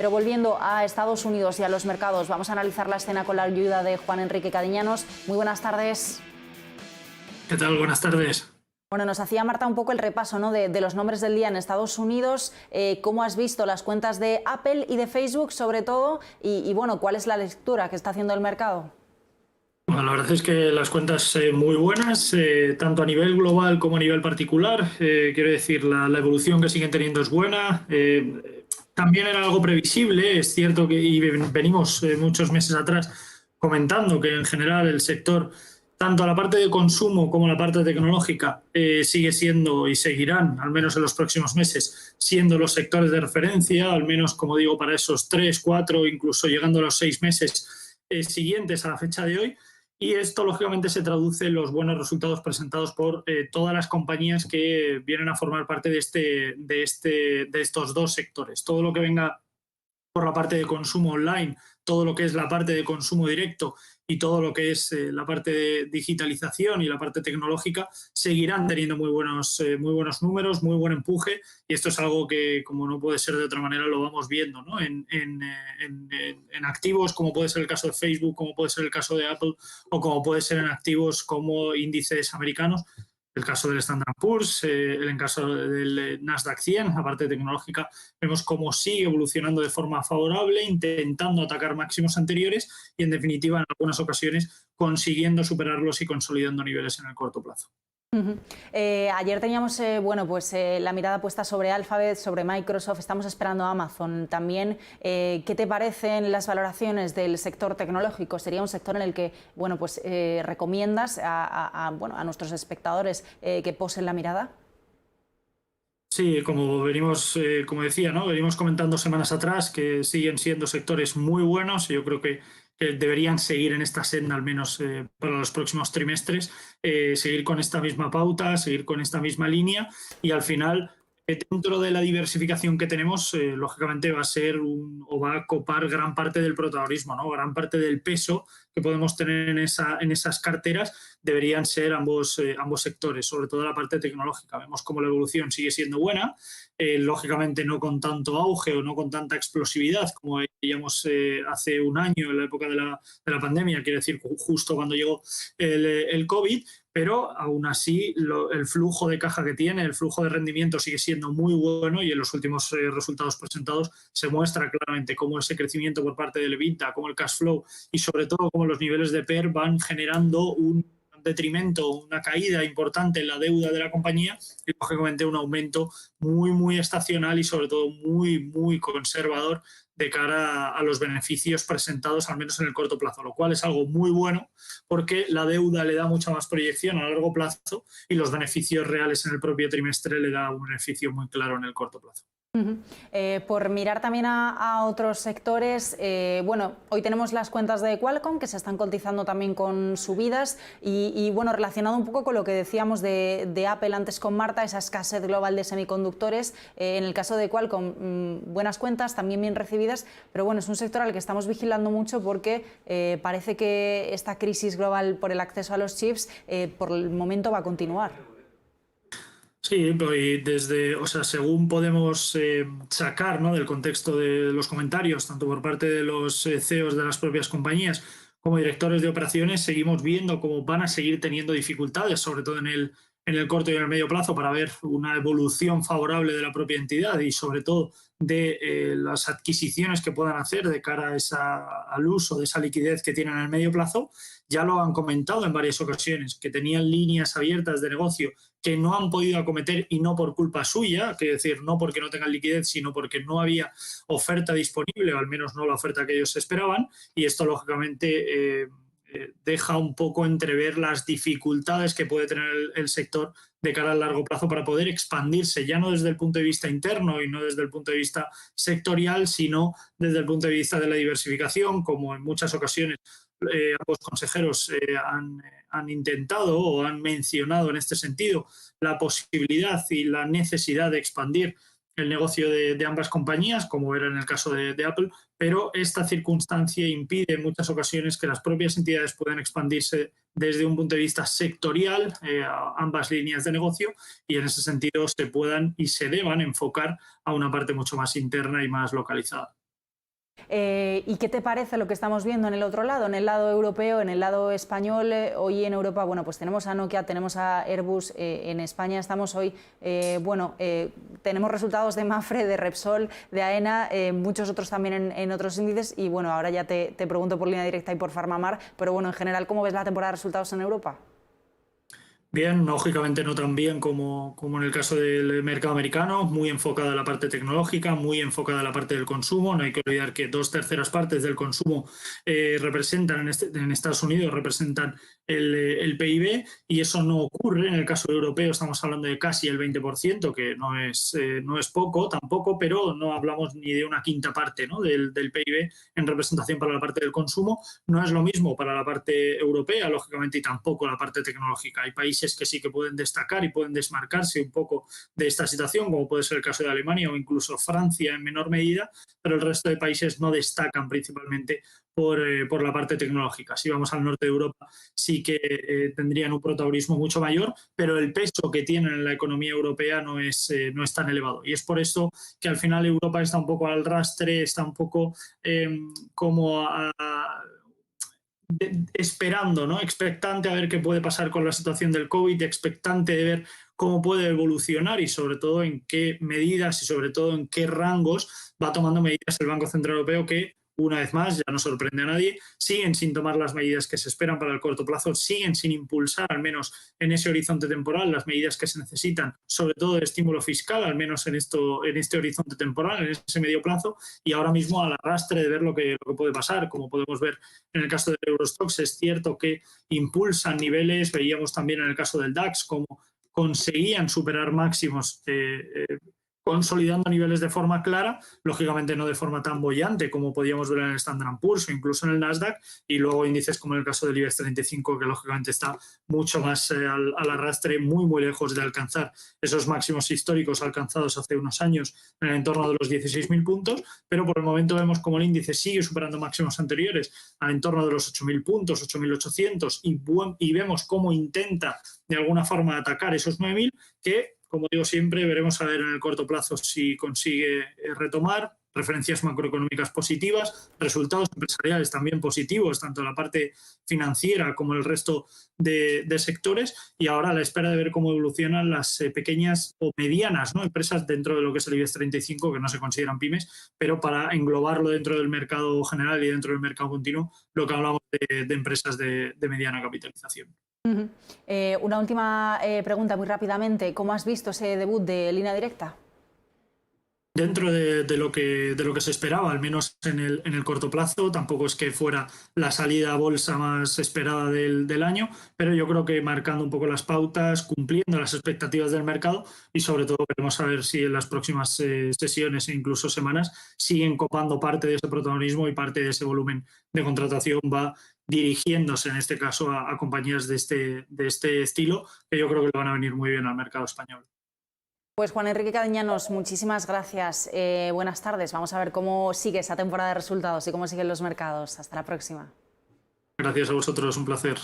Pero volviendo a Estados Unidos y a los mercados, vamos a analizar la escena con la ayuda de Juan Enrique Cadiñanos. Muy buenas tardes. ¿Qué tal? Buenas tardes. Bueno, nos hacía Marta un poco el repaso, ¿no?, de los nombres del día en Estados Unidos. ¿Cómo has visto las cuentas de Apple y de Facebook, sobre todo? Y bueno, ¿cuál es la lectura que está haciendo el mercado? Bueno, la verdad es que las cuentas muy buenas, tanto a nivel global como a nivel particular. Quiero decir, la evolución que siguen teniendo es buena. También era algo previsible, es cierto que y venimos muchos meses atrás comentando que en general el sector, tanto la parte de consumo como la parte tecnológica, sigue siendo y seguirán, al menos en los próximos meses, siendo los sectores de referencia, al menos, como digo, para esos 3, 4, incluso llegando a los 6 meses siguientes a la fecha de hoy. Y esto, lógicamente, se traduce en los buenos resultados presentados por todas las compañías que vienen a formar parte de estos dos sectores. Todo lo que venga por la parte de consumo online, todo lo que es la parte de consumo directo y todo lo que es la parte de digitalización y la parte tecnológica seguirán teniendo muy buenos números, muy buen empuje, y esto es algo que, como no puede ser de otra manera, lo vamos viendo, ¿no? En activos, como puede ser el caso de Facebook, como puede ser el caso de Apple, o como puede ser en activos como índices americanos, el caso del Standard Poor's, el caso del Nasdaq 100, la parte tecnológica. Vemos cómo sigue evolucionando de forma favorable, intentando atacar máximos anteriores y, en definitiva, en algunas ocasiones consiguiendo superarlos y consolidando niveles en el corto plazo. Ayer teníamos la mirada puesta sobre Alphabet, sobre Microsoft. Estamos esperando a Amazon también. ¿Qué te parecen las valoraciones del sector tecnológico? ¿Sería un sector en el que recomiendas a nuestros espectadores que posen la mirada? Sí, como venimos, como decía, ¿no? Venimos comentando semanas atrás que siguen siendo sectores muy buenos. Y yo creo que deberían seguir en esta senda, al menos para los próximos trimestres, seguir con esta misma pauta, seguir con esta misma línea, y al final, dentro de la diversificación que tenemos, lógicamente va a ser o va a copar gran parte del protagonismo, ¿no? Gran parte del peso que podemos tener en esas carteras deberían ser ambos sectores, sobre todo la parte tecnológica. Vemos cómo la evolución sigue siendo buena, lógicamente no con tanto auge o no con tanta explosividad como veíamos hace un año, en la época de la pandemia, quiere decir, justo cuando llegó el COVID, pero aún así el flujo de caja que tiene, el flujo de rendimiento sigue siendo muy bueno, y en los últimos resultados presentados se muestra claramente cómo ese crecimiento por parte del EBITDA, cómo el cash flow y sobre todo cómo los niveles de PER van generando un detrimento, una caída importante en la deuda de la compañía, y lógicamente un aumento muy estacional y sobre todo muy conservador de cara a los beneficios presentados, al menos en el corto plazo, lo cual es algo muy bueno porque la deuda le da mucha más proyección a largo plazo y los beneficios reales en el propio trimestre le da un beneficio muy claro en el corto plazo. Por mirar también a otros sectores, hoy tenemos las cuentas de Qualcomm que se están cotizando también con subidas y relacionado un poco con lo que decíamos de Apple antes con Marta, esa escasez global de semiconductores. En el caso de Qualcomm, buenas cuentas, también bien recibidas, pero bueno, es un sector al que estamos vigilando mucho porque parece que esta crisis global por el acceso a los chips por el momento va a continuar. Sí, según podemos sacar, ¿no?, del contexto de los comentarios, tanto por parte de los CEOs de las propias compañías como directores de operaciones, seguimos viendo cómo van a seguir teniendo dificultades, sobre todo en el corto y en el medio plazo, para ver una evolución favorable de la propia entidad y sobre todo de las adquisiciones que puedan hacer de cara al uso de esa liquidez que tienen en el medio plazo. Ya lo han comentado en varias ocasiones, que tenían líneas abiertas de negocio que no han podido acometer, y no por culpa suya, es decir, no porque no tengan liquidez, sino porque no había oferta disponible, o al menos no la oferta que ellos esperaban, y esto lógicamente deja un poco entrever las dificultades que puede tener el sector de cara al largo plazo para poder expandirse, ya no desde el punto de vista interno y no desde el punto de vista sectorial, sino desde el punto de vista de la diversificación, como en muchas ocasiones ambos consejeros han intentado o han mencionado en este sentido la posibilidad y la necesidad de expandir el negocio de ambas compañías, como era en el caso de Apple, pero esta circunstancia impide en muchas ocasiones que las propias entidades puedan expandirse desde un punto de vista sectorial a ambas líneas de negocio, y en ese sentido se puedan y se deban enfocar a una parte mucho más interna y más localizada. ¿Y qué te parece lo que estamos viendo en el otro lado, en el lado europeo, en el lado español? Hoy en Europa, bueno, pues tenemos a Nokia, tenemos a Airbus, en España estamos hoy, tenemos resultados de Mapfre, de Repsol, de AENA, muchos otros también en otros índices, y bueno, ahora ya te pregunto por Línea Directa y por Farmamar, pero bueno, en general, ¿cómo ves la temporada de resultados en Europa? Bien, lógicamente no tan bien como en el caso del mercado americano, muy enfocada a la parte tecnológica, muy enfocada a la parte del consumo. No hay que olvidar que 2/3 partes del consumo representan en Estados Unidos, representan el PIB, y eso no ocurre en el caso europeo. Estamos hablando de casi el 20%, que no es poco tampoco, pero no hablamos ni de una quinta parte, ¿no?, del PIB en representación para la parte del consumo. No es lo mismo para la parte europea, lógicamente, y tampoco la parte tecnológica. Hay países que sí que pueden destacar y pueden desmarcarse un poco de esta situación, como puede ser el caso de Alemania o incluso Francia en menor medida, pero el resto de países no destacan principalmente por la parte tecnológica. Si vamos al norte de Europa, sí que tendrían un protagonismo mucho mayor, pero el peso que tienen en la economía europea no es tan elevado. Y es por eso que al final Europa está un poco al rastre, está un poco como esperando, ¿no?, expectante a ver qué puede pasar con la situación del COVID, expectante de ver cómo puede evolucionar y sobre todo en qué medidas y sobre todo en qué rangos va tomando medidas el Banco Central Europeo, que una vez más, ya no sorprende a nadie, siguen sin tomar las medidas que se esperan para el corto plazo, siguen sin impulsar, al menos en ese horizonte temporal, las medidas que se necesitan, sobre todo de estímulo fiscal, al menos en este horizonte temporal, en ese medio plazo, y ahora mismo al arrastre de ver lo que puede pasar. Como podemos ver en el caso del Eurostoxx, es cierto que impulsan niveles, veíamos también en el caso del DAX cómo conseguían superar máximos consolidando niveles de forma clara, lógicamente no de forma tan boyante como podíamos ver en el Standard & Poor's o incluso en el Nasdaq, y luego índices como el caso del IBEX 35, que lógicamente está mucho más al arrastre, muy lejos de alcanzar esos máximos históricos alcanzados hace unos años en el entorno de los 16.000 puntos, pero por el momento vemos como el índice sigue superando máximos anteriores al entorno de los 8.000 puntos, 8.800, y vemos cómo intenta de alguna forma atacar esos 9.000, que, como digo siempre, veremos a ver en el corto plazo si consigue retomar. Referencias macroeconómicas positivas, resultados empresariales también positivos, tanto en la parte financiera como el resto de sectores, y ahora a la espera de ver cómo evolucionan las pequeñas o medianas, ¿no?, empresas dentro de lo que es el IBEX 35, que no se consideran pymes, pero para englobarlo dentro del mercado general y dentro del mercado continuo, lo que hablamos de empresas de mediana capitalización. Una última pregunta muy rápidamente. ¿Cómo has visto ese debut de Línea Directa? Dentro de lo que se esperaba, al menos en el corto plazo. Tampoco es que fuera la salida a bolsa más esperada del año, pero yo creo que marcando un poco las pautas, cumpliendo las expectativas del mercado, y sobre todo veremos a ver si en las próximas sesiones e incluso semanas siguen copando parte de ese protagonismo y parte de ese volumen de contratación va dirigiéndose en este caso a compañías de este estilo, que yo creo que le van a venir muy bien al mercado español. Pues Juan Enrique Cadeñanos, muchísimas gracias. Buenas tardes. Vamos a ver cómo sigue esa temporada de resultados y cómo siguen los mercados. Hasta la próxima. Gracias a vosotros, un placer.